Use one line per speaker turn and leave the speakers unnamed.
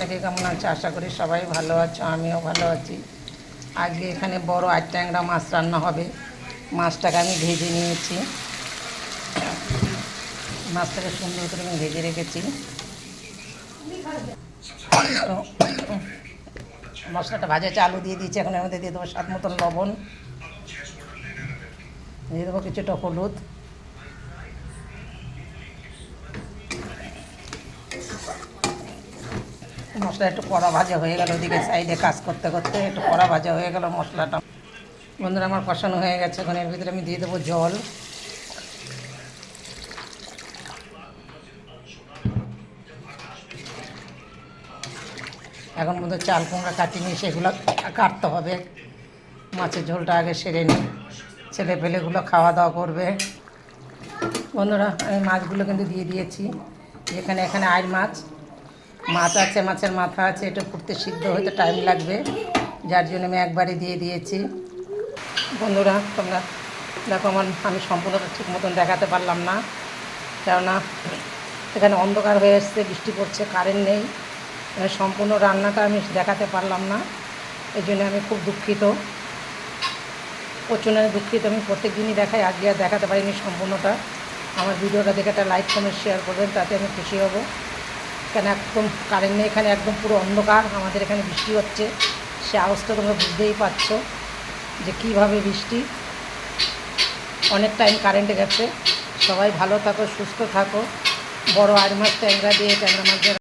প্রত্যেকে কেমন আছে? আশা করি সবাই ভালো আছো, আমিও ভালো আছি। আজকে এখানে বড় আট ট্যাংরা মাছ রান্না হবে। মাছটাকে আমি ভেজে নিয়েছি, মাছটাকে সুন্দর করে আমি ভেজে রেখেছি। তো মশলাটা ভাজা আলু দিয়ে দিয়েছি, এখন এর মধ্যে দিয়ে দেবো স্বাদ মতন লবণ, দিয়ে দেবো কিছুটা হলুদ, মশলা একটু কড়া ভাজা হয়ে গেল। ওদিকে সাইডে কাজ করতে করতে একটু কড়া ভাজা হয়ে গেল মশলাটা। বন্ধুরা, আমার কষানো হয়ে গেছে। এখন এর ভিতরে আমি দিয়ে দেবো জল। এখন মধ্যে চাল কুমড়া কাটিনি, সেগুলো কাটতে হবে। মাছের ঝোলটা আগে সেরে নিই, ছেলে পেলেগুলো খাওয়া দাওয়া করবে। বন্ধুরা, আমি মাছগুলো কিন্তু দিয়ে দিয়েছি। এখানে আইড় মাছ আছে, মাছের মাথা আছে, এটা ফুটতে সিদ্ধ হতে টাইম লাগবে, যার জন্য আমি একবারে দিয়ে দিয়েছি। বন্ধুরা, তোমরা দেখো, আমি সম্পূর্ণটা ঠিক মতন দেখাতে পারলাম না, কেননা এখানে অন্ধকার হয়ে এসছে, বৃষ্টি পড়ছে, কারেন্ট নেই। সম্পূর্ণ রান্নাটা আমি দেখাতে পারলাম না, এই জন্য আমি খুব দুঃখিত, প্রচণ্ড দুঃখিত। আমি প্রত্যেক দিনই দেখাই, আজকে আর দেখাতে পারিনি সম্পূর্ণটা। আমার ভিডিওটা দেখে একটা লাইক কমেন্ট শেয়ার করবেন, তাতে আমি খুশি হব। কেন একদম কারেন্ট নেই, এখানে একদম পুরো অন্ধকার। আমাদের এখানে বৃষ্টি হচ্ছে, সে আওয়াজটা তোমরা বুঝতেই পারছো যে কীভাবে বৃষ্টি। অনেক টাইম কারেন্টে গেছে। সবাই ভালো থাকো, সুস্থ থাকো। বড় আড় মাছ ট্যাংরা দিয়ে ট্যাংরা মাছের